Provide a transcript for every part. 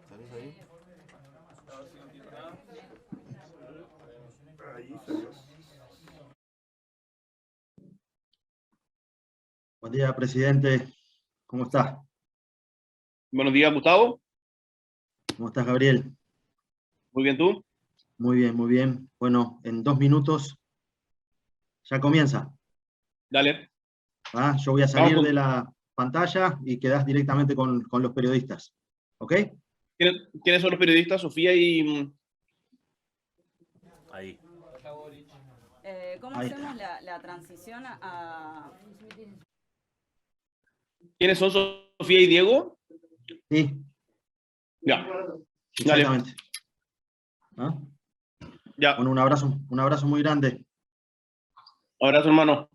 ¿Salís ahí? Ahí salió. Buen día, presidente. ¿Cómo está? Buenos días, Gustavo. ¿Cómo estás, Gabriel? Muy bien, ¿tú? Muy bien, muy bien. Bueno, en 2 minutos ya comienza. Dale. ¿Ah? Yo voy a Vamos salir de la pantalla y quedás directamente con los periodistas. ¿Ok? ¿Quiénes son los periodistas? Sofía y... Ahí. ¿Cómo Ahí hacemos está. la transición a... ¿Quiénes son Sofía y Diego? Sí, Ya. Dale. exactamente. ¿Ah? Ya. Bueno, un abrazo muy grande. Abrazo, hermano.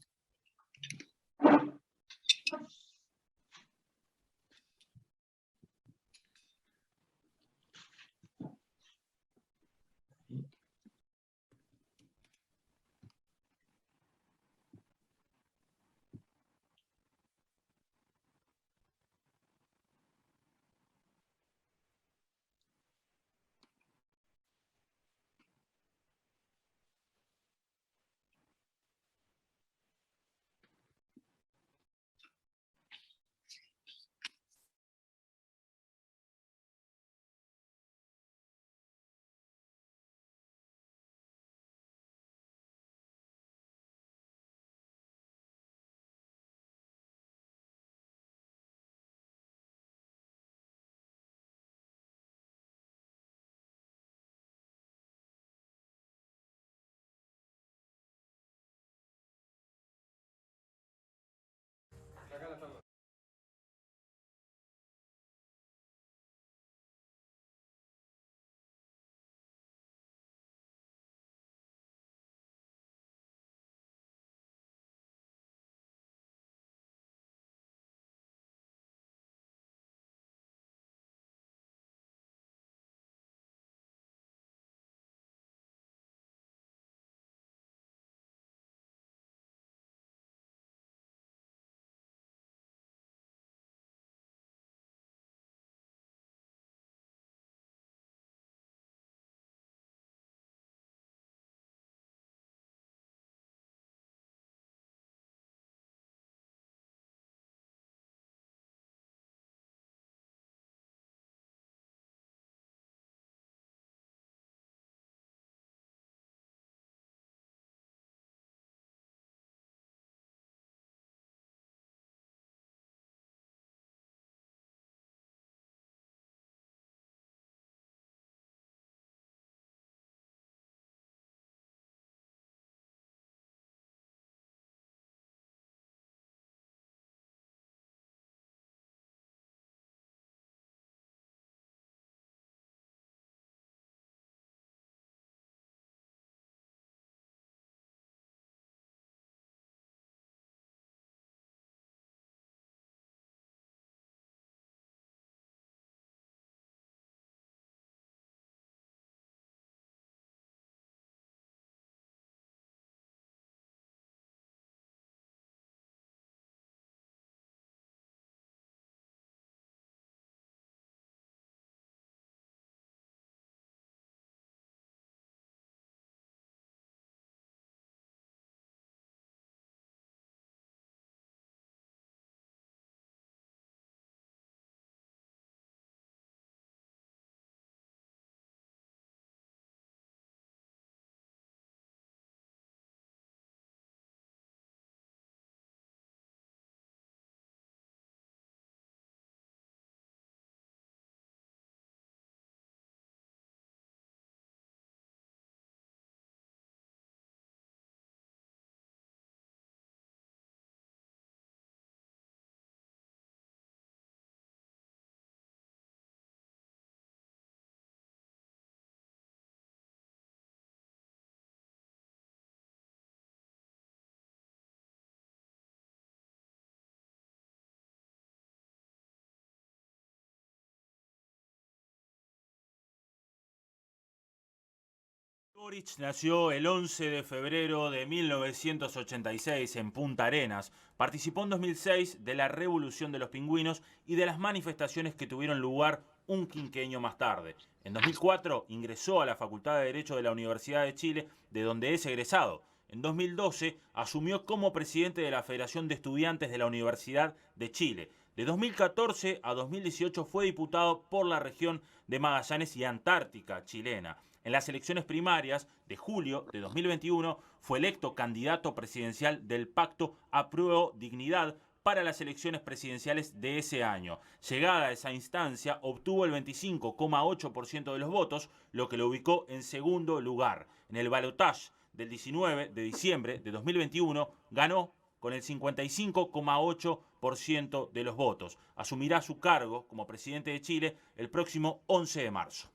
Boric nació el 11 de febrero de 1986 en Punta Arenas. Participó en 2006 de la Revolución de los Pingüinos y de las manifestaciones que tuvieron lugar un quinquenio más tarde. En 2004 ingresó a la Facultad de Derecho de la Universidad de Chile, de donde es egresado. En 2012 asumió como presidente de la Federación de Estudiantes de la Universidad de Chile. De 2014 a 2018 fue diputado por la región de Magallanes y Antártica chilena. En las elecciones primarias de julio de 2021 fue electo candidato presidencial del Pacto Apruebo Dignidad para las elecciones presidenciales de ese año. Llegada a esa instancia, obtuvo el 25,8% de los votos, lo que lo ubicó en segundo lugar. En el balotaje del 19 de diciembre de 2021 ganó con el 55,8% de los votos. Asumirá su cargo como presidente de Chile el próximo 11 de marzo.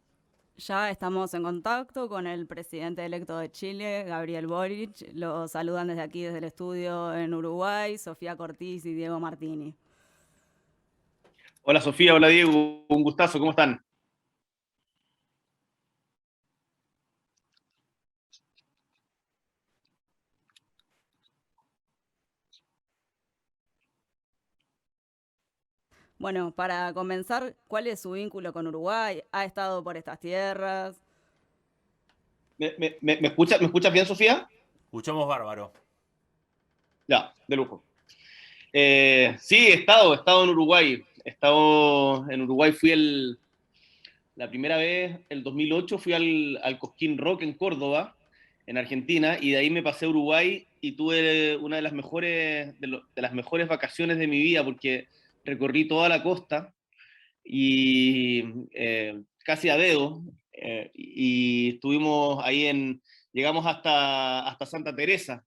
Ya estamos en contacto con el presidente electo de Chile, Gabriel Boric. Lo saludan desde aquí, desde el estudio en Uruguay, Sofía Cortiz y Diego Martini. Hola Sofía, hola Diego, un gustazo, ¿cómo están? Bueno, para comenzar, ¿cuál es su vínculo con Uruguay? ¿Ha estado por estas tierras? ¿Me escuchas bien, Sofía? Escuchamos bárbaro. Ya, de lujo. Sí, he estado en Uruguay. Fui la primera vez, el 2008, fui al Cosquín Rock en Córdoba, en Argentina, y de ahí me pasé a Uruguay y tuve una de las mejores vacaciones de mi vida, porque recorrí toda la costa y casi a dedo, y estuvimos ahí llegamos hasta Santa Teresa,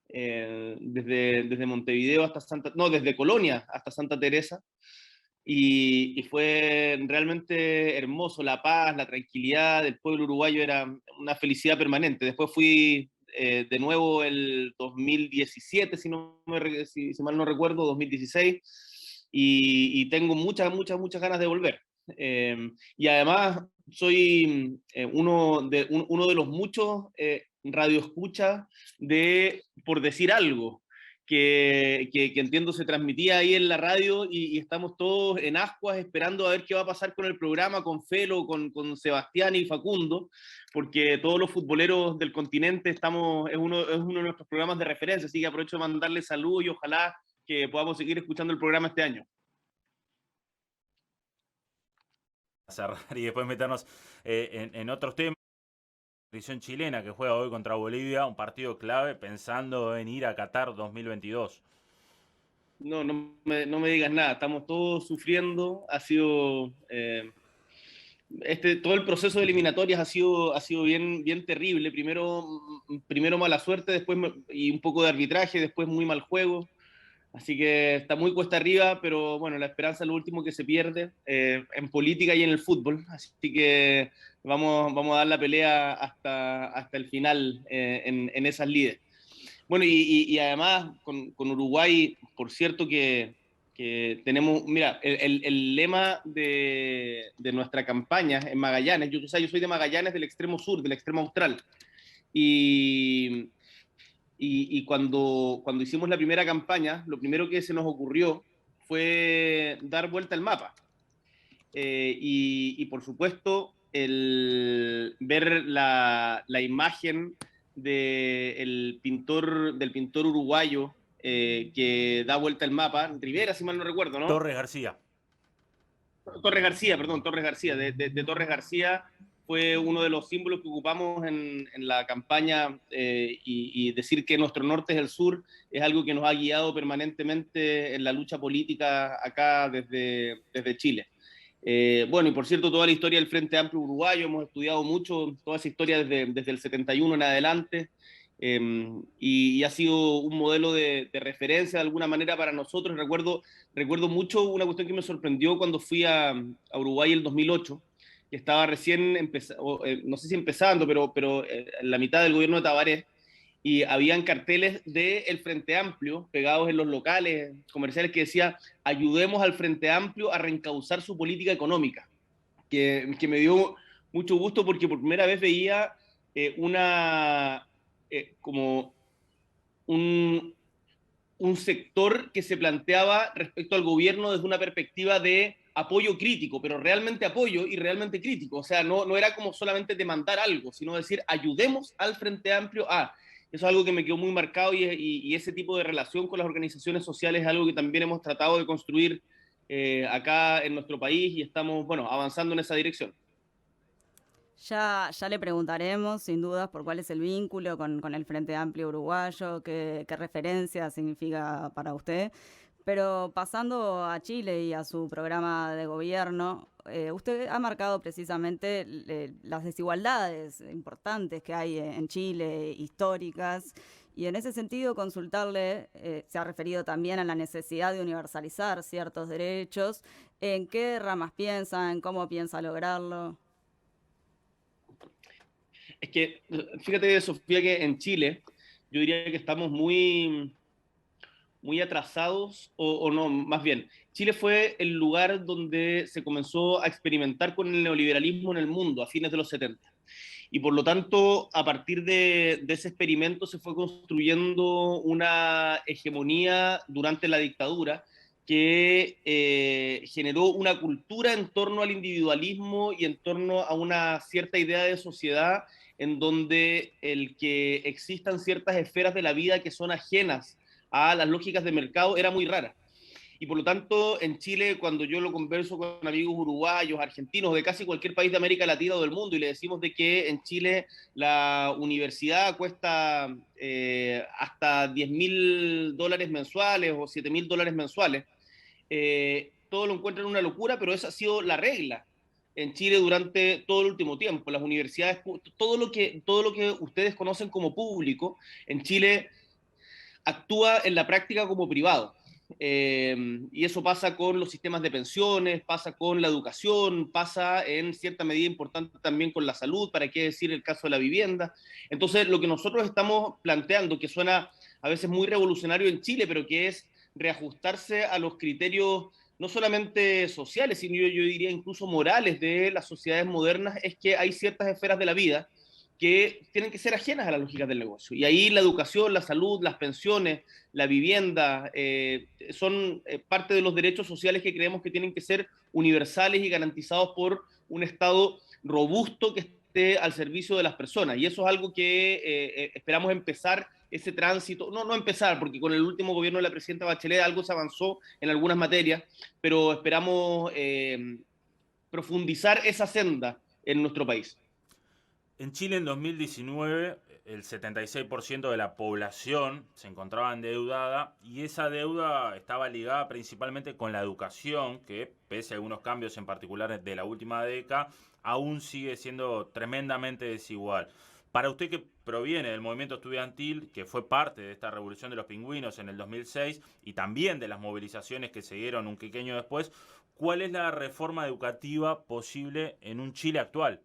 desde Montevideo hasta desde Colonia hasta Santa Teresa, y fue realmente hermoso. La paz, la tranquilidad del pueblo uruguayo era una felicidad permanente. Después fui de nuevo el 2017, si mal no recuerdo, 2016, y tengo muchas ganas de volver. Y además soy uno de los muchos radioescuchas de Por Decir Algo, que entiendo se transmitía ahí en la radio, y estamos todos en ascuas esperando a ver qué va a pasar con el programa, con Felo, con Sebastián y Facundo, porque todos los futboleros del continente es uno de nuestros programas de referencia, así que aprovecho de mandarles saludos y ojalá que podamos seguir escuchando el programa este año. Cerrar y después meternos en otros temas. La selección chilena que juega hoy contra Bolivia, un partido clave pensando en ir a Qatar 2022. No me digas nada, estamos todos sufriendo, ha sido... todo el proceso de eliminatorias ha sido bien terrible. Primero mala suerte, después y un poco de arbitraje, después muy mal juego. Así que está muy cuesta arriba, pero bueno, la esperanza es lo último que se pierde en política y en el fútbol. Así que vamos a dar la pelea hasta el final en esas lides. Bueno, y además con Uruguay, por cierto que tenemos, mira, el lema de nuestra campaña en Magallanes, yo soy de Magallanes, del extremo sur, del extremo austral, y cuando hicimos la primera campaña, lo primero que se nos ocurrió fue dar vuelta al mapa. Y por supuesto, ver la imagen del pintor uruguayo que da vuelta al mapa, Rivera, si mal no recuerdo, ¿no? Torres García. Torres García, de Torres García, fue uno de los símbolos que ocupamos en la campaña, y decir que nuestro norte es el sur es algo que nos ha guiado permanentemente en la lucha política acá desde Chile. Bueno, y por cierto, toda la historia del Frente Amplio Uruguayo, hemos estudiado mucho toda esa historia desde el 71 en adelante, y ha sido un modelo de referencia de alguna manera para nosotros. Recuerdo mucho una cuestión que me sorprendió cuando fui a Uruguay el 2008, que estaba recién no sé si empezando, pero en la mitad del gobierno de Tabaré, y habían carteles del Frente Amplio pegados en los locales comerciales que decía: ayudemos al Frente Amplio a reencauzar su política económica, que me dio mucho gusto porque por primera vez veía como un sector que se planteaba respecto al gobierno desde una perspectiva de apoyo crítico, pero realmente apoyo y realmente crítico. O sea, no era como solamente demandar algo, sino decir, ayudemos al Frente Amplio a... Eso es algo que me quedó muy marcado y ese tipo de relación con las organizaciones sociales es algo que también hemos tratado de construir acá en nuestro país y estamos, bueno, avanzando en esa dirección. Ya le preguntaremos, sin dudas, por cuál es el vínculo con el Frente Amplio Uruguayo, qué referencia significa para usted. Pero pasando a Chile y a su programa de gobierno, usted ha marcado precisamente las desigualdades importantes que hay en Chile, históricas, y en ese sentido consultarle, se ha referido también a la necesidad de universalizar ciertos derechos. ¿En qué ramas piensa? ¿En cómo piensa lograrlo? Es que, fíjate, Sofía, que en Chile yo diría que estamos muy atrasados, o no, más bien, Chile fue el lugar donde se comenzó a experimentar con el neoliberalismo en el mundo a fines de los 70. Y por lo tanto, a partir de ese experimento se fue construyendo una hegemonía durante la dictadura que generó una cultura en torno al individualismo y en torno a una cierta idea de sociedad en donde el que existan ciertas esferas de la vida que son ajenas a las lógicas de mercado era muy rara. Y por lo tanto, en Chile, cuando yo lo converso con amigos uruguayos, argentinos, de casi cualquier país de América Latina o del mundo, y le decimos de que en Chile la universidad cuesta hasta $10.000 mensuales o $7.000 mensuales, todo lo encuentran una locura, pero esa ha sido la regla en Chile durante todo el último tiempo. Las universidades, todo lo que ustedes conocen como público, en Chile actúa en la práctica como privado. Y eso pasa con los sistemas de pensiones, pasa con la educación, pasa en cierta medida importante también con la salud, para qué decir el caso de la vivienda. Entonces, lo que nosotros estamos planteando, que suena a veces muy revolucionario en Chile, pero que es reajustarse a los criterios no solamente sociales, sino yo diría incluso morales de las sociedades modernas, es que hay ciertas esferas de la vida que tienen que ser ajenas a las lógicas del negocio. Y ahí la educación, la salud, las pensiones, la vivienda, son parte de los derechos sociales que creemos que tienen que ser universales y garantizados por un Estado robusto que esté al servicio de las personas. Y eso es algo que esperamos empezar ese tránsito, no empezar, porque con el último gobierno de la presidenta Bachelet algo se avanzó en algunas materias, pero esperamos profundizar esa senda en nuestro país. En Chile en 2019 el 76% de la población se encontraba endeudada y esa deuda estaba ligada principalmente con la educación, que pese a algunos cambios en particular de la última década, aún sigue siendo tremendamente desigual. Para usted que proviene del movimiento estudiantil, que fue parte de esta revolución de los pingüinos en el 2006 y también de las movilizaciones que siguieron un pequeño después, ¿cuál es la reforma educativa posible en un Chile actual?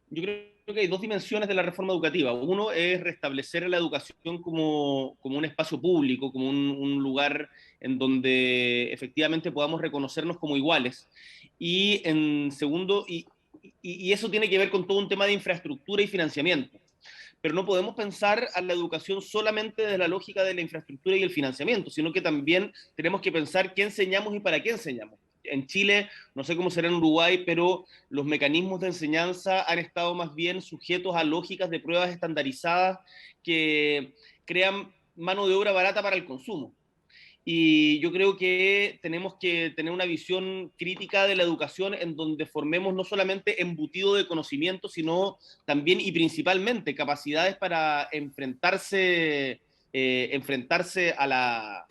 Yo creo que hay dos dimensiones de la reforma educativa. Uno es restablecer la educación como un espacio público, como un lugar en donde efectivamente podamos reconocernos como iguales. Y en segundo, y eso tiene que ver con todo un tema de infraestructura y financiamiento. Pero no podemos pensar a la educación solamente desde la lógica de la infraestructura y el financiamiento, sino que también tenemos que pensar qué enseñamos y para qué enseñamos. En Chile, no sé cómo será en Uruguay, pero los mecanismos de enseñanza han estado más bien sujetos a lógicas de pruebas estandarizadas que crean mano de obra barata para el consumo. Y yo creo que tenemos que tener una visión crítica de la educación en donde formemos no solamente embutido de conocimiento, sino también y principalmente capacidades para enfrentarse a la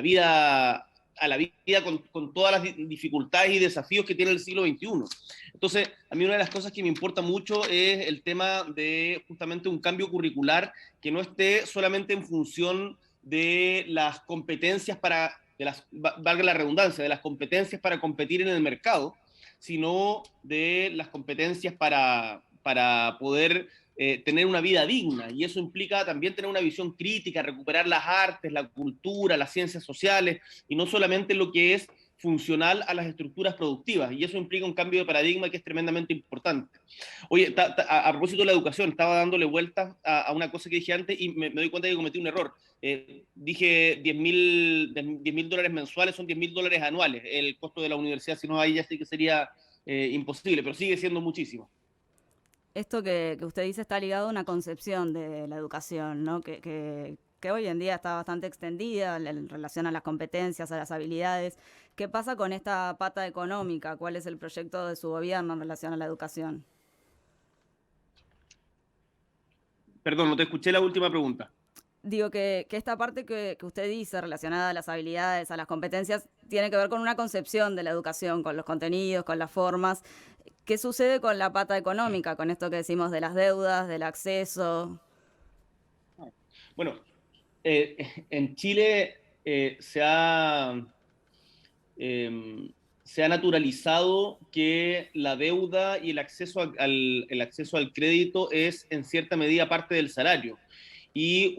vida con todas las dificultades y desafíos que tiene el siglo XXI. Entonces, a mí una de las cosas que me importa mucho es el tema de justamente un cambio curricular que no esté solamente en función de las competencias valga la redundancia, de las competencias para competir en el mercado, sino de las competencias para poder tener una vida digna. Y eso implica también tener una visión crítica, recuperar las artes, la cultura, las ciencias sociales, y no solamente lo que es funcional a las estructuras productivas, y eso implica un cambio de paradigma que es tremendamente importante. Oye, a propósito de la educación, estaba dándole vueltas a una cosa que dije antes y me doy cuenta que cometí un error. Dije $10.000 mensuales, son $10.000 anuales. El costo de la universidad, si no, ahí ya sí que sería imposible, pero sigue siendo muchísimo. Esto que usted dice está ligado a una concepción de la educación, ¿no? Que hoy en día está bastante extendida en relación a las competencias, a las habilidades. ¿Qué pasa con esta pata económica? ¿Cuál es el proyecto de su gobierno en relación a la educación? Perdón, no te escuché la última pregunta. Digo que esta parte que usted dice relacionada a las habilidades, a las competencias, tiene que ver con una concepción de la educación, con los contenidos, con las formas. ¿Qué sucede con la pata económica, con esto que decimos de las deudas, del acceso? Bueno, en Chile se ha naturalizado que la deuda y el acceso al crédito es en cierta medida parte del salario. Y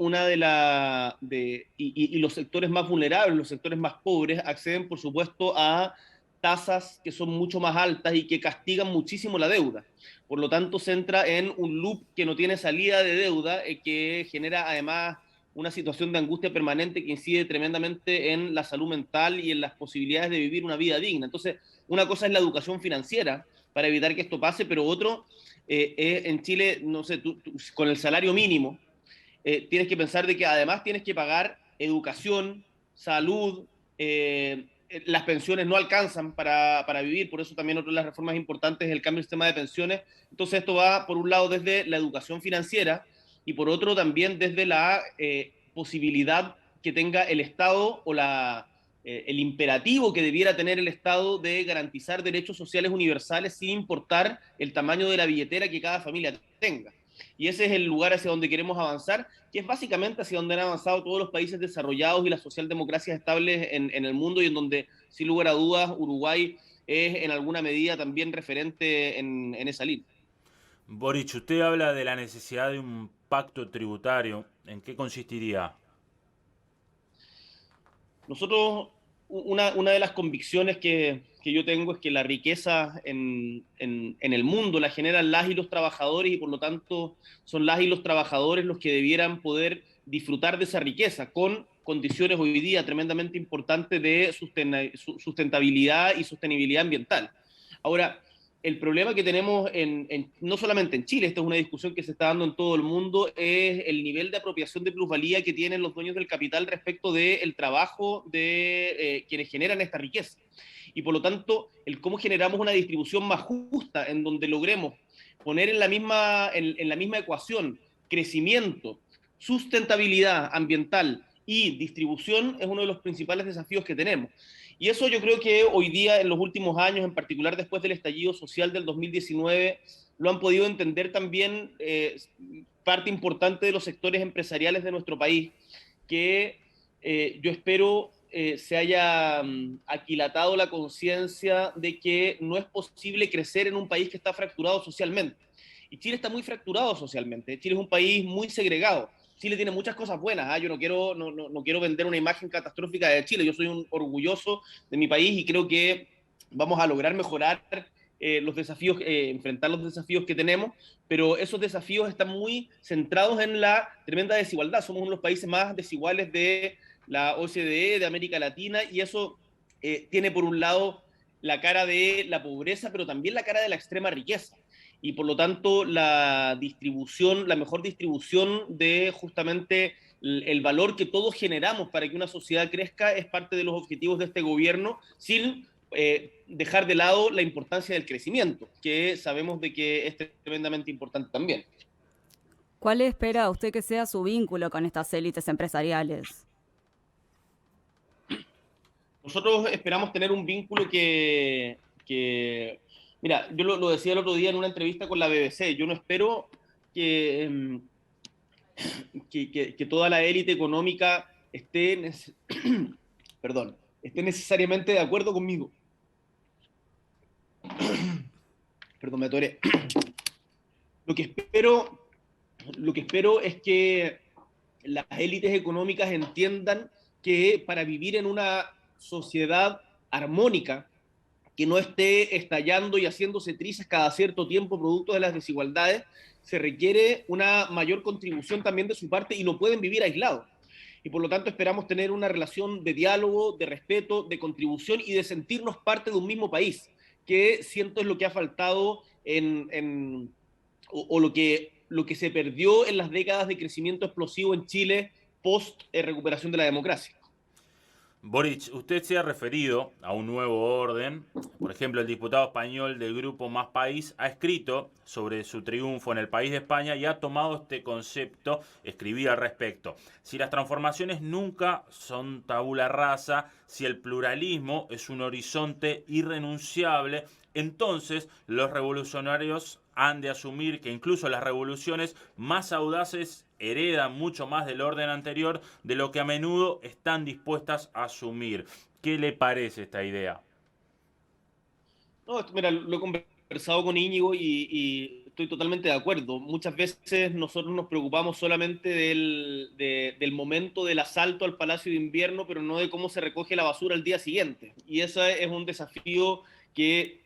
y los sectores más vulnerables, los sectores más pobres, acceden, por supuesto, a tasas que son mucho más altas y que castigan muchísimo la deuda. Por lo tanto, se entra en un loop que no tiene salida de deuda, que genera además una situación de angustia permanente que incide tremendamente en la salud mental y en las posibilidades de vivir una vida digna. Entonces, una cosa es la educación financiera para evitar que esto pase, pero otro, en Chile, no sé, con el salario mínimo, tienes que pensar de que además tienes que pagar educación, salud, las pensiones no alcanzan para vivir, por eso también otra de las reformas importantes es el cambio del sistema de pensiones. Entonces esto va, por un lado, desde la educación financiera y por otro también desde la posibilidad que tenga el Estado o el imperativo que debiera tener el Estado de garantizar derechos sociales universales sin importar el tamaño de la billetera que cada familia tenga. Y ese es el lugar hacia donde queremos avanzar, que es básicamente hacia donde han avanzado todos los países desarrollados y las socialdemocracias estables en el mundo, y en donde, sin lugar a dudas, Uruguay es en alguna medida también referente en esa línea. Boric, usted habla de la necesidad de un pacto tributario. ¿En qué consistiría? Nosotros, una de las convicciones que yo tengo es que la riqueza en el mundo la generan las y los trabajadores, y por lo tanto son las y los trabajadores los que debieran poder disfrutar de esa riqueza con condiciones hoy día tremendamente importantes de sustentabilidad y sostenibilidad ambiental. Ahora, el problema que tenemos no solamente en Chile, esta es una discusión que se está dando en todo el mundo, es el nivel de apropiación de plusvalía que tienen los dueños del capital respecto del trabajo de quienes generan esta riqueza. Y por lo tanto, el cómo generamos una distribución más justa en donde logremos poner en la misma ecuación crecimiento, sustentabilidad ambiental y distribución es uno de los principales desafíos que tenemos. Y eso yo creo que hoy día, en los últimos años, en particular después del estallido social del 2019, lo han podido entender también parte importante de los sectores empresariales de nuestro país, que yo espero se haya aquilatado la conciencia de que no es posible crecer en un país que está fracturado socialmente. Y Chile está muy fracturado socialmente. Chile es un país muy segregado. Chile tiene muchas cosas buenas. Yo no quiero vender una imagen catastrófica de Chile. Yo soy un orgulloso de mi país y creo que vamos a lograr mejorar los desafíos, enfrentar los desafíos que tenemos, pero esos desafíos están muy centrados en la tremenda desigualdad. Somos uno de los países más desiguales de la OCDE, de América Latina, y eso tiene por un lado la cara de la pobreza, pero también la cara de la extrema riqueza. Y por lo tanto la mejor distribución de justamente el valor que todos generamos para que una sociedad crezca es parte de los objetivos de este gobierno, sin dejar de lado la importancia del crecimiento, que sabemos de que es tremendamente importante también. ¿Cuál espera usted que sea su vínculo con estas élites empresariales? Nosotros esperamos tener un vínculo mira, yo lo decía el otro día en una entrevista con la BBC, yo no espero que toda la élite económica perdón, esté necesariamente de acuerdo conmigo. Perdón, me atoré. Lo que espero es que las élites económicas entiendan que para vivir en una sociedad armónica, que no esté estallando y haciéndose trizas cada cierto tiempo producto de las desigualdades, se requiere una mayor contribución también de su parte y no pueden vivir aislados. Y por lo tanto esperamos tener una relación de diálogo, de respeto, de contribución y de sentirnos parte de un mismo país, que siento es lo que ha faltado o lo que se perdió en las décadas de crecimiento explosivo en Chile post recuperación de la democracia. Boric, usted se ha referido a un nuevo orden. Por ejemplo, el diputado español del grupo Más País ha escrito sobre su triunfo en el país de España y ha tomado este concepto, escribía al respecto. Si las transformaciones nunca son tabula rasa, si el pluralismo es un horizonte irrenunciable, entonces los revolucionarios han de asumir que incluso las revoluciones más audaces heredan mucho más del orden anterior de lo que a menudo están dispuestas a asumir. ¿Qué le parece esta idea? No, mira, lo he conversado con Íñigo y estoy totalmente de acuerdo. Muchas veces nosotros nos preocupamos solamente del momento del asalto al Palacio de Invierno, pero no de cómo se recoge la basura al día siguiente. Y ese es un desafío que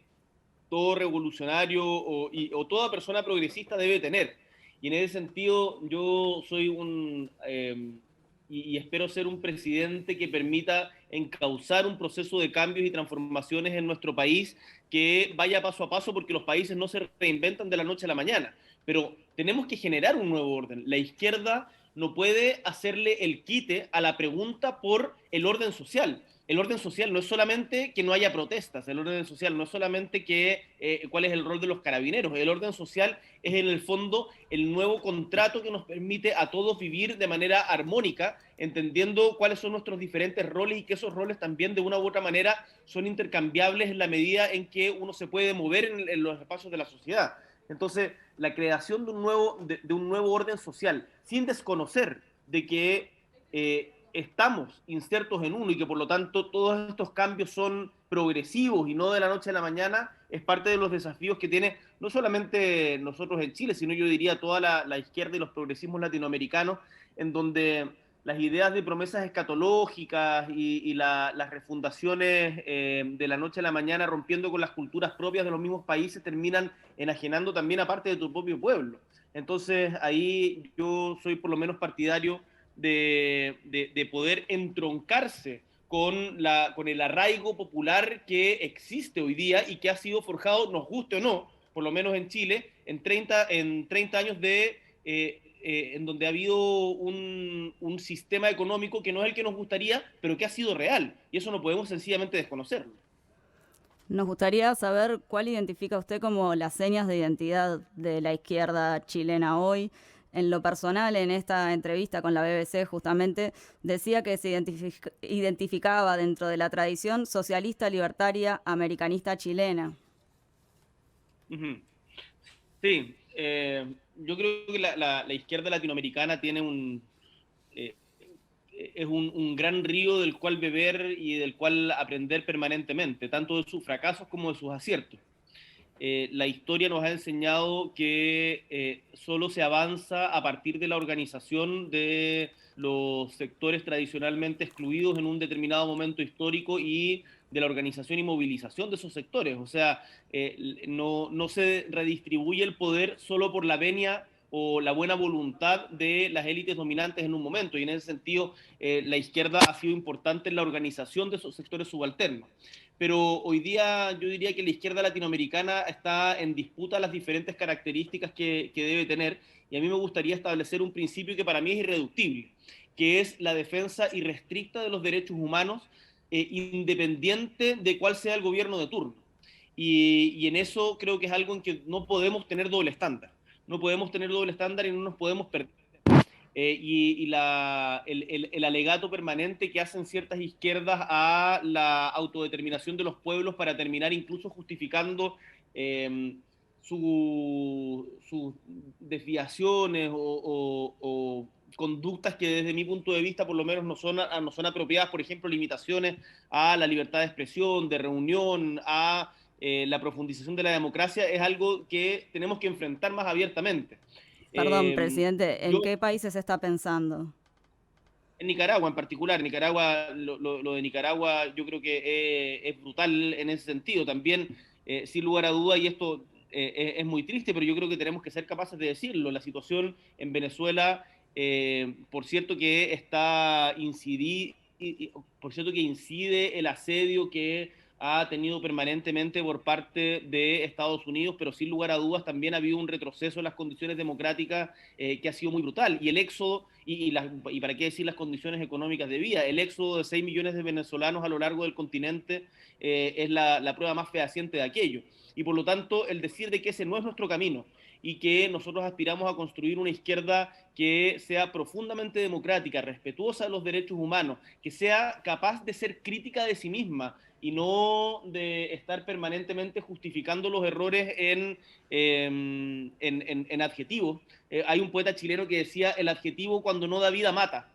todo revolucionario o toda persona progresista debe tener. Y en ese sentido yo soy y espero ser un presidente que permita encauzar un proceso de cambios y transformaciones en nuestro país que vaya paso a paso, porque los países no se reinventan de la noche a la mañana, pero tenemos que generar un nuevo orden. La izquierda no puede hacerle el quite a la pregunta por el orden social. El orden social no es solamente que no haya protestas, el orden social no es solamente cuál es el rol de los carabineros, el orden social es en el fondo el nuevo contrato que nos permite a todos vivir de manera armónica, entendiendo cuáles son nuestros diferentes roles y que esos roles también de una u otra manera son intercambiables en la medida en que uno se puede mover en los espacios de la sociedad. Entonces, la creación de un nuevo orden social, sin desconocer de que estamos insertos en uno y que por lo tanto todos estos cambios son progresivos y no de la noche a la mañana, es parte de los desafíos que tiene no solamente nosotros en Chile, sino yo diría toda la izquierda y los progresismos latinoamericanos, en donde las ideas de promesas escatológicas y las refundaciones de la noche a la mañana, rompiendo con las culturas propias de los mismos países, terminan enajenando también a parte de tu propio pueblo. Entonces ahí yo soy por lo menos partidario de poder entroncarse con el arraigo popular que existe hoy día y que ha sido forjado, nos guste o no, por lo menos en Chile, en 30 años en donde ha habido un sistema económico que no es el que nos gustaría, pero que ha sido real. Y eso no podemos sencillamente desconocerlo. Nos gustaría saber cuál identifica usted como las señas de identidad de la izquierda chilena hoy. En lo personal, en esta entrevista con la BBC justamente, decía que se identificaba dentro de la tradición socialista, libertaria, americanista chilena. Sí, yo creo que la izquierda latinoamericana tiene es un gran río del cual beber y del cual aprender permanentemente, tanto de sus fracasos como de sus aciertos. La historia nos ha enseñado que solo se avanza a partir de la organización de los sectores tradicionalmente excluidos en un determinado momento histórico y de la organización y movilización de esos sectores. O sea, no se redistribuye el poder solo por la venia o la buena voluntad de las élites dominantes en un momento, y en ese sentido la izquierda ha sido importante en la organización de esos sectores subalternos. Pero hoy día yo diría que la izquierda latinoamericana está en disputa las diferentes características que debe tener, y a mí me gustaría establecer un principio que para mí es irreductible, que es la defensa irrestricta de los derechos humanos, independiente de cuál sea el gobierno de turno. Y en eso creo que es algo en que no podemos tener doble estándar. No podemos tener doble estándar y no nos podemos perder. El alegato permanente que hacen ciertas izquierdas a la autodeterminación de los pueblos para terminar incluso justificando sus desviaciones o conductas que desde mi punto de vista por lo menos no son apropiadas, por ejemplo, limitaciones a la libertad de expresión, de reunión, a la profundización de la democracia, es algo que tenemos que enfrentar más abiertamente. Perdón, presidente, ¿en qué países está pensando? en Nicaragua en particular. Nicaragua, lo de Nicaragua yo creo que es brutal en ese sentido. También, sin lugar a duda, y esto es muy triste, pero yo creo que tenemos que ser capaces de decirlo, la situación en Venezuela, por cierto que por cierto que incide el asedio que ha tenido permanentemente por parte de Estados Unidos, pero sin lugar a dudas también ha habido un retroceso en las condiciones democráticas que ha sido muy brutal. Y el éxodo, y para qué decir las condiciones económicas de vida, el éxodo de 6 millones de venezolanos a lo largo del continente es la prueba más fehaciente de aquello. Y por lo tanto, el decir de que ese no es nuestro camino y que nosotros aspiramos a construir una izquierda que sea profundamente democrática, respetuosa de los derechos humanos, que sea capaz de ser crítica de sí misma y no de estar permanentemente justificando los errores en adjetivos. Hay un poeta chileno que decía, el adjetivo cuando no da vida mata.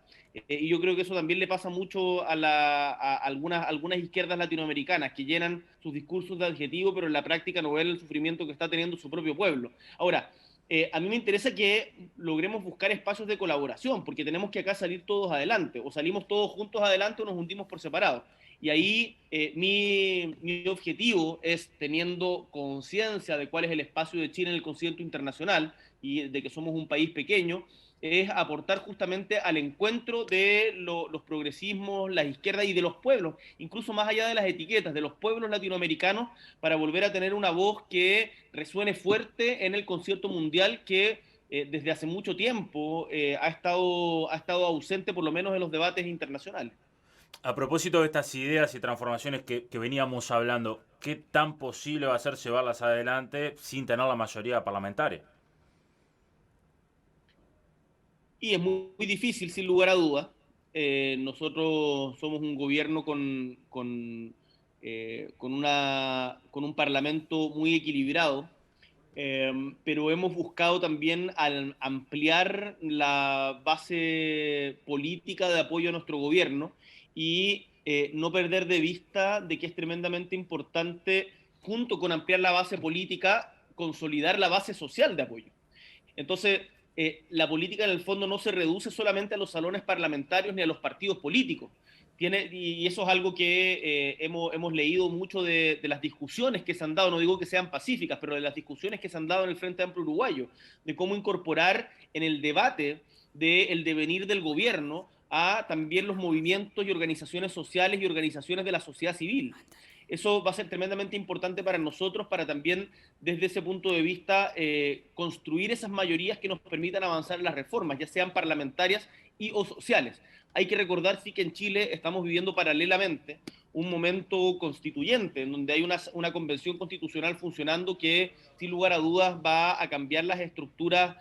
Y yo creo que eso también le pasa mucho a algunas izquierdas latinoamericanas que llenan sus discursos de adjetivo, pero en la práctica no ven el sufrimiento que está teniendo su propio pueblo. Ahora, a mí me interesa que logremos buscar espacios de colaboración, porque tenemos que acá salir todos adelante, o salimos todos juntos adelante o nos hundimos por separado. Y ahí mi objetivo es, teniendo conciencia de cuál es el espacio de Chile en el concierto internacional y de que somos un país pequeño, es aportar justamente al encuentro de los progresismos, las izquierdas y de los pueblos, incluso más allá de las etiquetas, de los pueblos latinoamericanos, para volver a tener una voz que resuene fuerte en el concierto mundial que desde hace mucho tiempo ha estado ausente, por lo menos en los debates internacionales. A propósito de estas ideas y transformaciones que veníamos hablando, ¿qué tan posible va a ser llevarlas adelante sin tener la mayoría parlamentaria? Y es muy difícil, sin lugar a dudas. Nosotros somos un gobierno con un parlamento muy equilibrado, pero hemos buscado también ampliar la base política de apoyo a nuestro gobierno y no perder de vista de que es tremendamente importante, junto con ampliar la base política, consolidar la base social de apoyo. Entonces, la política en el fondo no se reduce solamente a los salones parlamentarios ni a los partidos políticos. Y eso es algo que hemos leído mucho de las discusiones que se han dado, no digo que sean pacíficas, pero de las discusiones que se han dado en el Frente Amplio Uruguayo, de cómo incorporar en el debate del devenir del gobierno a también los movimientos y organizaciones sociales y organizaciones de la sociedad civil. Eso va a ser tremendamente importante para nosotros, para también, desde ese punto de vista, construir esas mayorías que nos permitan avanzar en las reformas, ya sean parlamentarias y o sociales. Hay que recordar, sí, que en Chile estamos viviendo paralelamente un momento constituyente, en donde hay una convención constitucional funcionando que, sin lugar a dudas, va a cambiar las estructuras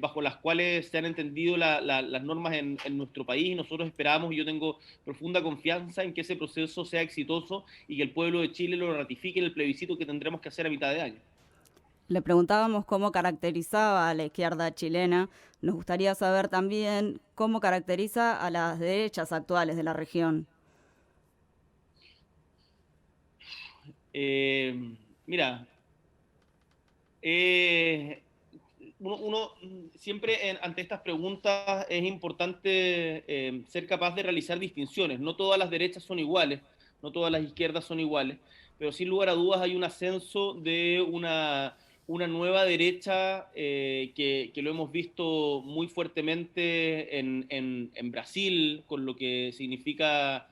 bajo las cuales se han entendido las normas en nuestro país. Y nosotros esperamos, y yo tengo profunda confianza en que ese proceso sea exitoso y que el pueblo de Chile lo ratifique en el plebiscito que tendremos que hacer a mitad de año. Le preguntábamos cómo caracterizaba a la izquierda chilena. Nos gustaría saber también cómo caracteriza a las derechas actuales de la región. Mira, uno siempre ante estas preguntas es importante ser capaz de realizar distinciones. No todas las derechas son iguales, no todas las izquierdas son iguales, pero sin lugar a dudas hay un ascenso de una nueva derecha que lo hemos visto muy fuertemente en Brasil, con lo que significa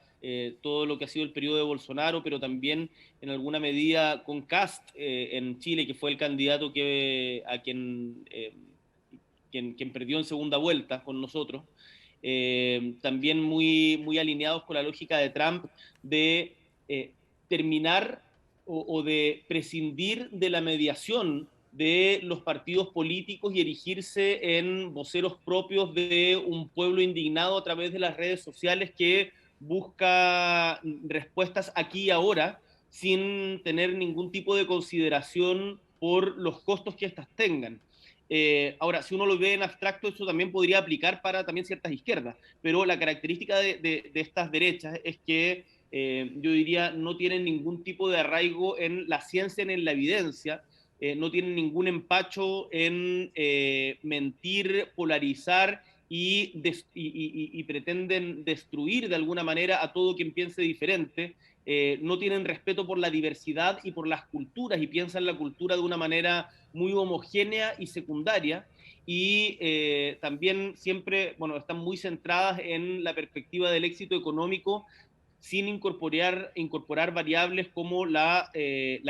todo lo que ha sido el periodo de Bolsonaro, pero también en alguna medida con Kast en Chile, que fue el candidato quien perdió en segunda vuelta con nosotros. También muy alineados con la lógica de Trump de terminar o de prescindir de la mediación de los partidos políticos y erigirse en voceros propios de un pueblo indignado a través de las redes sociales que busca respuestas aquí y ahora sin tener ningún tipo de consideración por los costos que éstas tengan. Ahora, si uno lo ve en abstracto, eso también podría aplicar para también ciertas izquierdas, pero la característica de estas derechas es que yo diría no tienen ningún tipo de arraigo en la ciencia ni en la evidencia, no tienen ningún empacho en mentir, polarizar y pretenden destruir de alguna manera a todo quien piense diferente. No tienen respeto por la diversidad y por las culturas y piensan la cultura de una manera muy homogénea y secundaria, y también siempre, bueno, están muy centradas en la perspectiva del éxito económico sin incorporar variables como la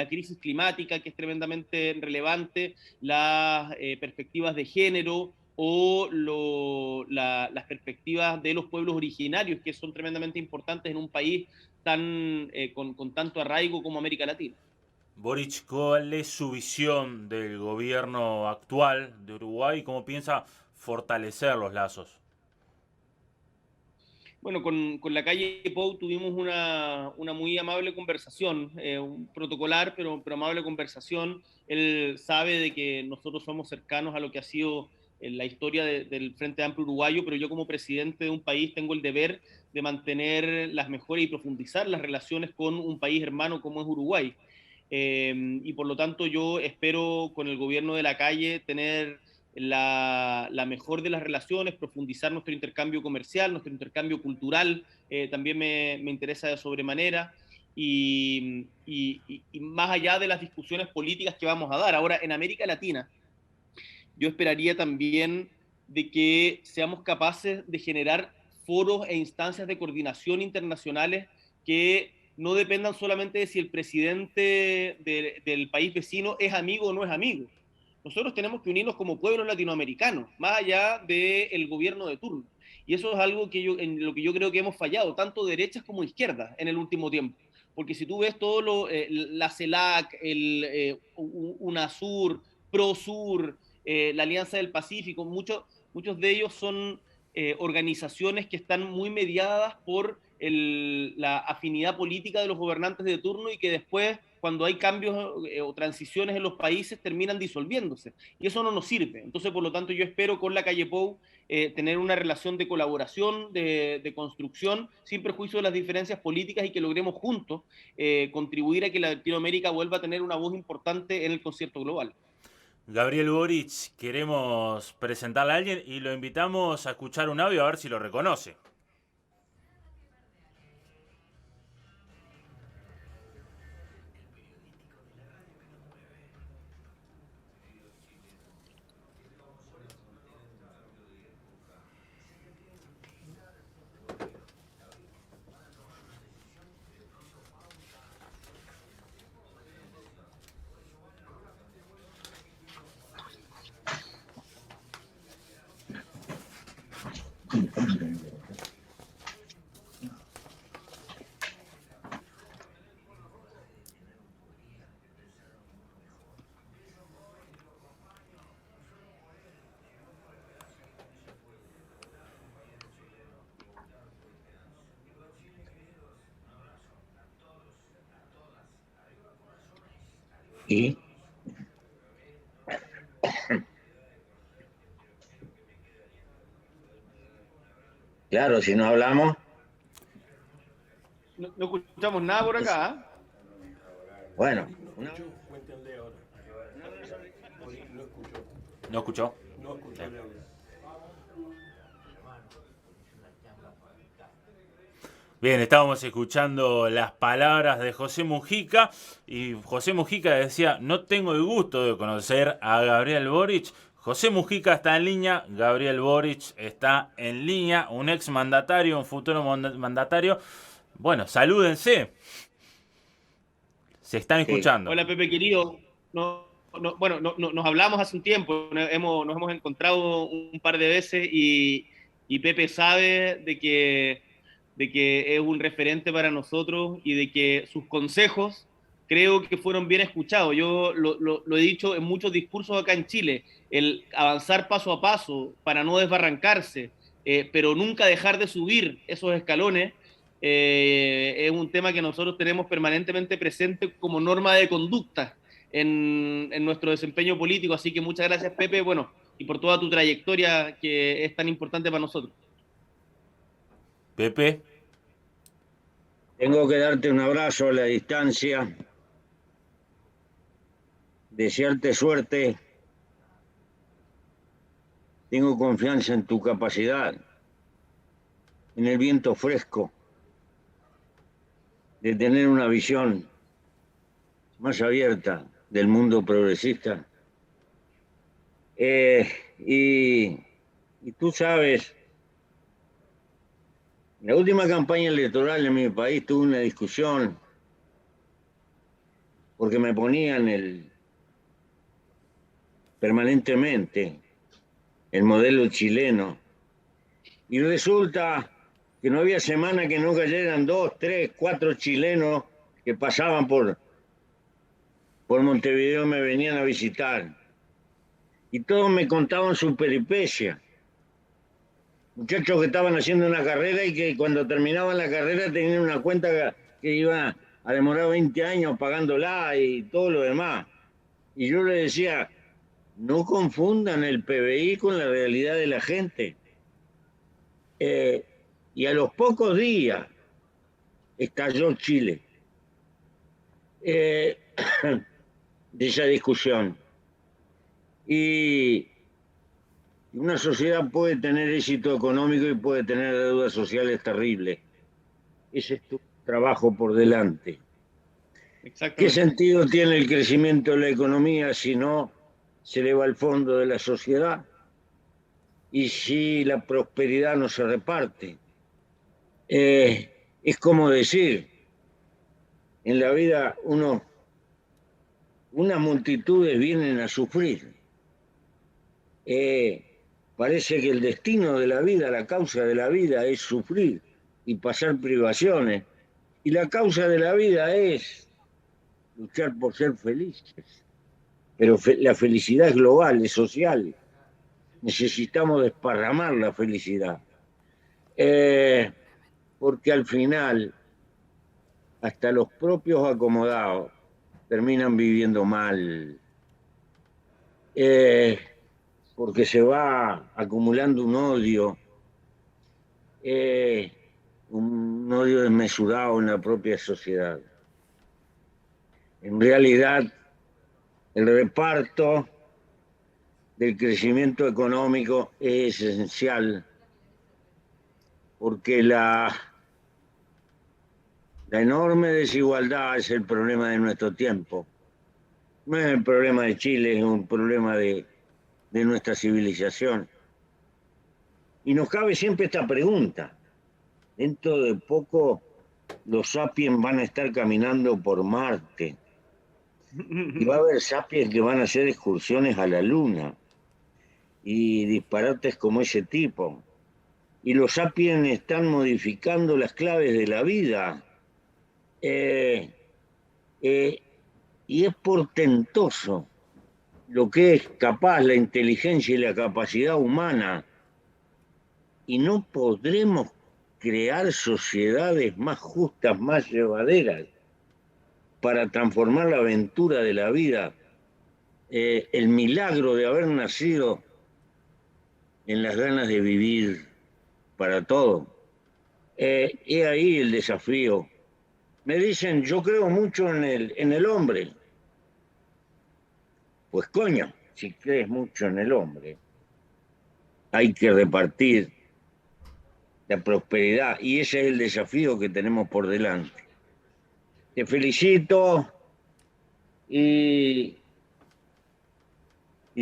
crisis climática, que es tremendamente relevante, las perspectivas de género o las perspectivas de los pueblos originarios, que son tremendamente importantes en un país con tanto arraigo como América Latina. Boric, ¿cuál es su visión del gobierno actual de Uruguay y cómo piensa fortalecer los lazos? Bueno, con la calle Pou tuvimos una muy amable conversación, un protocolar, pero amable conversación. Él sabe de que nosotros somos cercanos a lo que ha sido la historia del Frente Amplio Uruguayo, pero yo como presidente de un país tengo el deber de mantener las mejores y profundizar las relaciones con un país hermano como es Uruguay. Y por lo tanto yo espero con el gobierno de la calle tener la mejor de las relaciones, profundizar nuestro intercambio comercial, nuestro intercambio cultural, también me interesa de sobremanera, y más allá de las discusiones políticas que vamos a dar. Ahora, en América Latina, yo esperaría también de que seamos capaces de generar foros e instancias de coordinación internacionales que no dependan solamente de si el presidente del país vecino es amigo o no es amigo. Nosotros tenemos que unirnos como pueblos latinoamericanos, más allá del gobierno de turno. Y eso es algo en lo que yo creo que hemos fallado, tanto derechas como izquierdas, en el último tiempo. Porque si tú ves todo la CELAC, UNASUR, PROSUR, la Alianza del Pacífico, muchos de ellos son organizaciones que están muy mediadas por la afinidad política de los gobernantes de turno, y que después, cuando hay cambios o transiciones en los países, terminan disolviéndose. Y eso no nos sirve. Entonces, por lo tanto, yo espero con la calle Pou tener una relación de colaboración, de construcción, sin perjuicio de las diferencias políticas, y que logremos juntos contribuir a que Latinoamérica vuelva a tener una voz importante en el concierto global. Gabriel Boric, queremos presentarle a alguien y lo invitamos a escuchar un audio a ver si lo reconoce. ¿Y? Claro, si no hablamos. No escuchamos nada por acá. Bueno. ¿No escuchó? Bien, estábamos escuchando las palabras de José Mujica, y José Mujica decía: no tengo el gusto de conocer a Gabriel Boric. José Mujica está en línea, Gabriel Boric está en línea, un ex mandatario, un futuro mandatario. Bueno, salúdense. Se están escuchando. Hola, Pepe querido. Bueno, nos hablamos hace un tiempo, nos hemos encontrado un par de veces, y Pepe sabe de que es un referente para nosotros, y de que sus consejos creo que fueron bien escuchados. Yo lo he dicho en muchos discursos acá en Chile: el avanzar paso a paso para no desbarrancarse, pero nunca dejar de subir esos escalones, es un tema que nosotros tenemos permanentemente presente como norma de conducta en nuestro desempeño político. Así que muchas gracias, Pepe, bueno, y por toda tu trayectoria, que es tan importante para nosotros. Pepe. Tengo que darte un abrazo a la distancia, desearte suerte Tengo confianza en tu capacidad, en el viento fresco, de tener una visión más abierta del mundo progresista. Y tú sabes, en la última campaña electoral en mi país tuve una discusión porque me ponían permanentemente el modelo chileno. Y resulta que no había semana que no cayeran 2, 3, 4 chilenos que pasaban por Montevideo, me venían a visitar. Y todos me contaban su peripecia. Muchachos que estaban haciendo una carrera y que cuando terminaban la carrera tenían una cuenta que iba a demorar 20 años pagándola y todo lo demás. Y yo le decía, no confundan el PBI con la realidad de la gente. Y a los pocos días estalló Chile de esa discusión. Y una sociedad puede tener éxito económico y puede tener deudas sociales terribles. Ese es tu trabajo por delante. ¿Qué sentido tiene el crecimiento de la economía si no se eleva el fondo de la sociedad? Y si la prosperidad no se reparte. Es como decir, en la vida unas multitudes vienen a sufrir. Parece que el destino de la vida, la causa de la vida es sufrir y pasar privaciones. Y la causa de la vida es luchar por ser felices. Pero la felicidad es global, es social. Necesitamos desparramar la felicidad. Porque al final, hasta los propios acomodados terminan viviendo mal. Porque se va acumulando un odio desmesurado en la propia sociedad. En realidad, el reparto del crecimiento económico es esencial porque la enorme desigualdad es el problema de nuestro tiempo. No es el problema de Chile, es un problema de nuestra civilización. Y nos cabe siempre esta pregunta. Dentro de poco los sapiens van a estar caminando por Marte. Y va a haber sapiens que van a hacer excursiones a la Luna. Y disparates como ese tipo. Y los sapiens están modificando las claves de la vida. Y es portentoso lo que es capaz la inteligencia y la capacidad humana. Y no podremos crear sociedades más justas, más llevaderas, para transformar la aventura de la vida, el milagro de haber nacido en las ganas de vivir para todo. He ahí el desafío. Me dicen, yo creo mucho en el hombre. Pues coño, si crees mucho en el hombre, hay que repartir la prosperidad y ese es el desafío que tenemos por delante. Te felicito y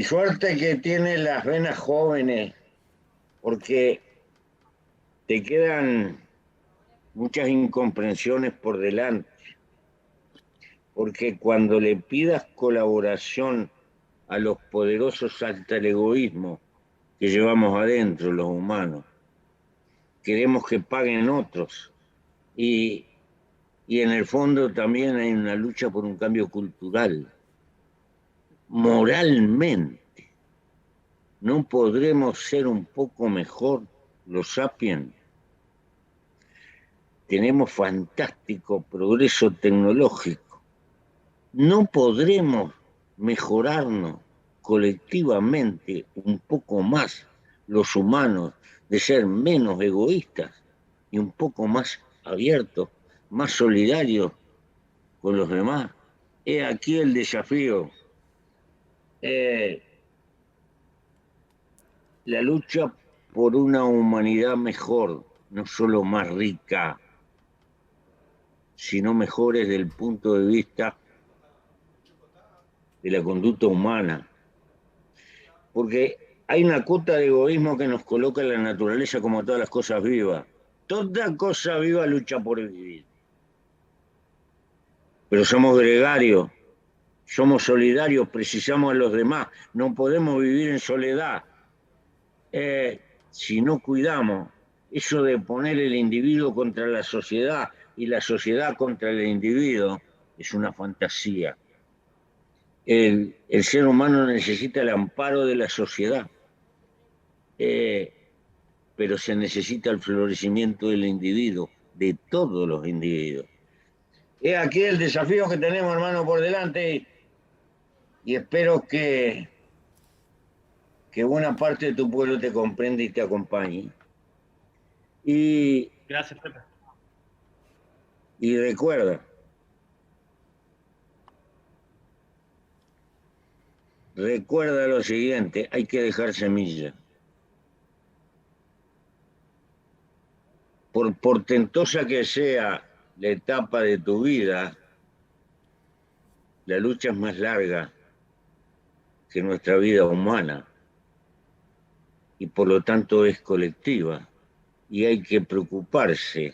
suerte que tienes las venas jóvenes, porque te quedan muchas incomprensiones por delante. Porque cuando le pidas colaboración a los poderosos salta el egoísmo que llevamos adentro los humanos. Queremos que paguen otros. Y en el fondo también hay una lucha por un cambio cultural. Moralmente, ¿no podremos ser un poco mejor los sapiens? Tenemos fantástico progreso tecnológico. ¿No podremos mejorarnos colectivamente un poco más los humanos, de ser menos egoístas y un poco más abiertos, más solidarios con los demás? He aquí el desafío. la lucha por una humanidad mejor, no solo más rica, sino mejor desde el punto de vista de la conducta humana. Porque hay una cuota de egoísmo que nos coloca en la naturaleza como todas las cosas vivas. Toda cosa viva lucha por vivir. Pero somos gregarios, somos solidarios, precisamos a los demás. No podemos vivir en soledad. Si no cuidamos eso de poner el individuo contra la sociedad y la sociedad contra el individuo, es una fantasía. El ser humano necesita el amparo de la sociedad, pero se necesita el florecimiento del individuo, de todos los individuos. Es aquí el desafío que tenemos, hermano, por delante, y espero que buena parte de tu pueblo te comprenda y te acompañe. Gracias, Pepe. Y recuerda lo siguiente, hay que dejar semilla. Por portentosa que sea la etapa de tu vida, la lucha es más larga que nuestra vida humana y por lo tanto es colectiva, y hay que preocuparse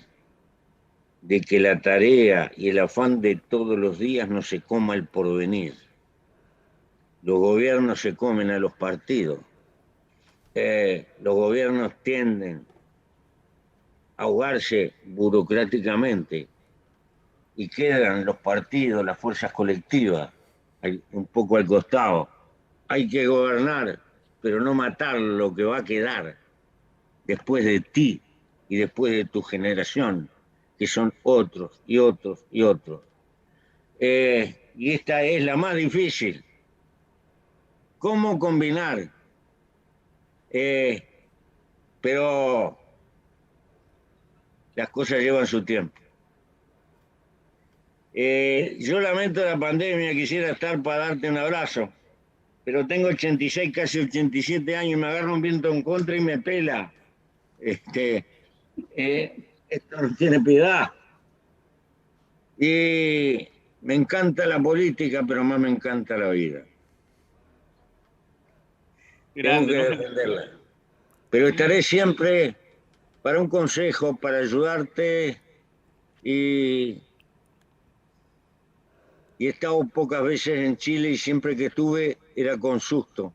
de que la tarea y el afán de todos los días no se coma el porvenir. Los gobiernos se comen a los partidos. Los gobiernos tienden a ahogarse burocráticamente y quedan los partidos, las fuerzas colectivas, un poco al costado. Hay que gobernar, pero no matar lo que va a quedar después de ti y después de tu generación, que son otros y otros y otros. Y esta es la más difícil. ¿Cómo combinar? Pero las cosas llevan su tiempo. Yo lamento la pandemia, quisiera estar para darte un abrazo, pero tengo 86, casi 87 años, me agarra un viento en contra y me pela. Esto no tiene piedad. Y me encanta la política, pero más me encanta la vida. Tengo que defenderla. Pero estaré siempre para un consejo, para ayudarte, y he estado pocas veces en Chile y siempre que estuve era con susto.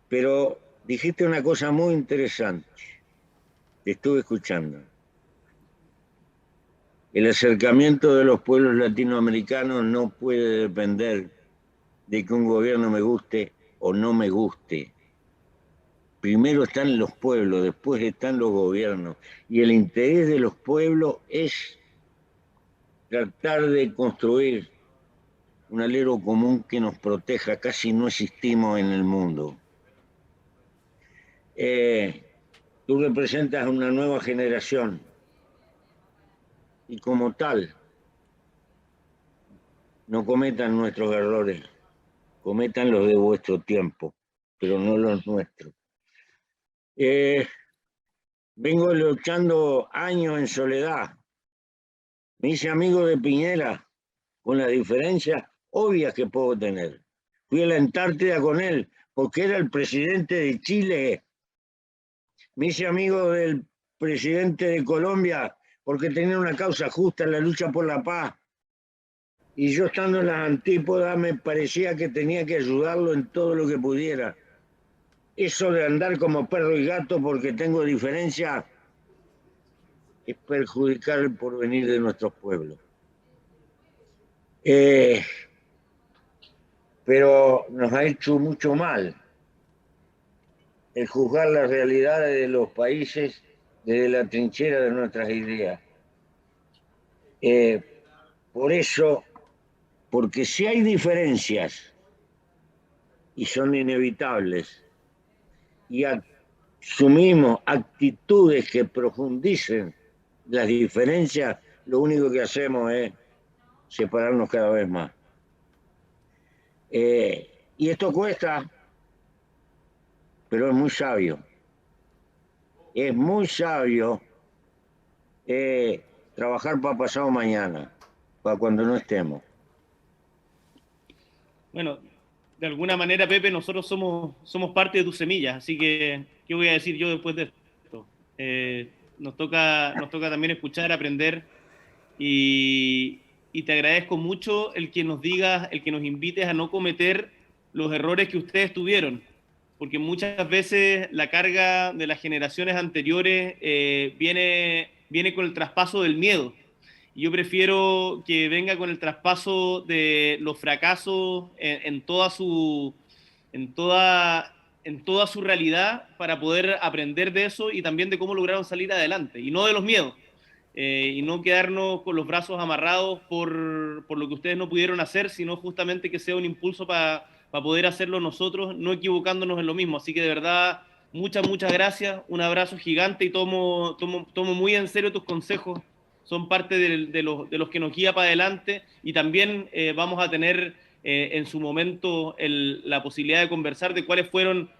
Pero dijiste una cosa muy interesante. Te estuve escuchando. El acercamiento de los pueblos latinoamericanos no puede depender de que un gobierno me guste o no me guste. Primero están los pueblos, después están los gobiernos. Y el interés de los pueblos es tratar de construir un alero común que nos proteja. Casi no existimos en el mundo. Tú representas a una nueva generación y como tal, no cometan nuestros errores, cometan los de vuestro tiempo, pero no los nuestros. Vengo luchando años en soledad. Me hice amigo de Piñera con las diferencias obvias que puedo tener. Fui a la Antártida con él porque era el presidente de Chile. Me hice amigo del presidente de Colombia porque tenía una causa justa en la lucha por la paz. Y yo estando en las antípodas me parecía que tenía que ayudarlo en todo lo que pudiera. Eso de andar como perro y gato porque tengo diferencia es perjudicar el porvenir de nuestros pueblos. Pero nos ha hecho mucho mal el juzgar las realidades de los países desde la trinchera de nuestras ideas. Por eso, porque si hay diferencias y son inevitables y asumimos actitudes que profundicen las diferencias, lo único que hacemos es separarnos cada vez más. Y esto cuesta, pero es muy sabio. Es muy sabio trabajar para pasado mañana, para cuando no estemos. Bueno, de alguna manera, Pepe, nosotros somos parte de tus semillas, así que, ¿qué voy a decir yo después de esto? Nos toca también escuchar, aprender, y te agradezco mucho el que nos digas, el que nos invites a no cometer los errores que ustedes tuvieron, porque muchas veces la carga de las generaciones anteriores viene con el traspaso del miedo. Y yo prefiero que venga con el traspaso de los fracasos en toda su realidad para poder aprender de eso y también de cómo lograron salir adelante, y no de los miedos. Y no quedarnos con los brazos amarrados por lo que ustedes no pudieron hacer, sino justamente que sea un impulso para poder hacerlo nosotros, no equivocándonos en lo mismo. Así que de verdad, muchas gracias, un abrazo gigante, y tomo muy en serio tus consejos, son parte de los que nos guía para adelante, y también vamos a tener en su momento la posibilidad de conversar de cuáles fueron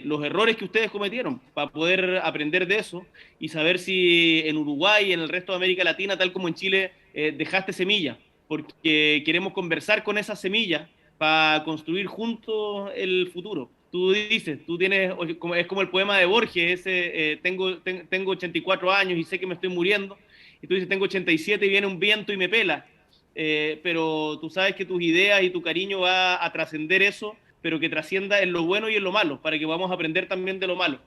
los errores que ustedes cometieron, para poder aprender de eso y saber si en Uruguay y en el resto de América Latina, tal como en Chile, dejaste semilla, porque queremos conversar con esa semilla para construir juntos el futuro. Tú dices, tú tienes, es como el poema de Borges, ese, tengo 84 años y sé que me estoy muriendo, y tú dices, tengo 87 y viene un viento y me pela. Pero tú sabes que tus ideas y tu cariño va a trascender eso, pero que trascienda en lo bueno y en lo malo, para que podamos aprender también de lo malo.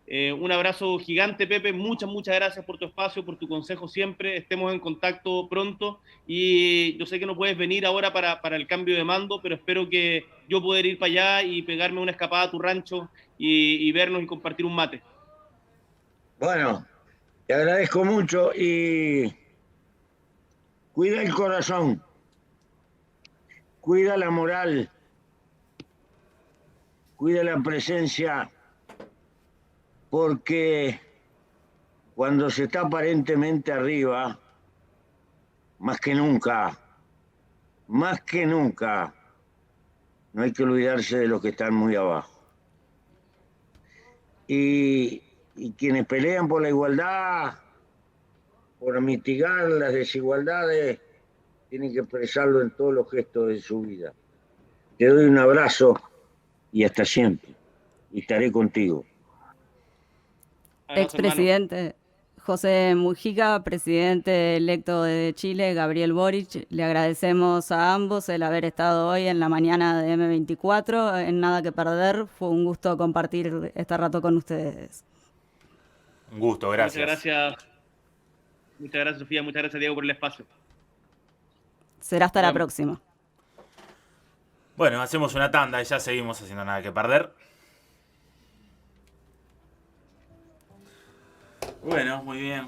Un abrazo gigante, Pepe, muchas gracias por tu espacio, por tu consejo siempre, estemos en contacto pronto, y yo sé que no puedes venir ahora para el cambio de mando, pero espero que yo poder ir para allá y pegarme una escapada a tu rancho y vernos y compartir un mate. Bueno, te agradezco mucho y cuida el corazón, cuida la moral, cuida la presencia, porque cuando se está aparentemente arriba, más que nunca, no hay que olvidarse de los que están muy abajo. Y quienes pelean por la igualdad, por mitigar las desigualdades, tienen que expresarlo en todos los gestos de su vida. Te doy un abrazo y hasta siempre. Y estaré contigo. Abrazo, hermano. Expresidente José Mujica, presidente electo de Chile, Gabriel Boric, le agradecemos a ambos el haber estado hoy en la mañana de M24, en Nada que Perder. Fue un gusto compartir este rato con ustedes. Un gusto, gracias. Muchas gracias, Sofía, muchas gracias, Diego, por el espacio. Será hasta la próxima. Bueno, hacemos una tanda y ya seguimos haciendo Nada que Perder. Bueno, muy bien.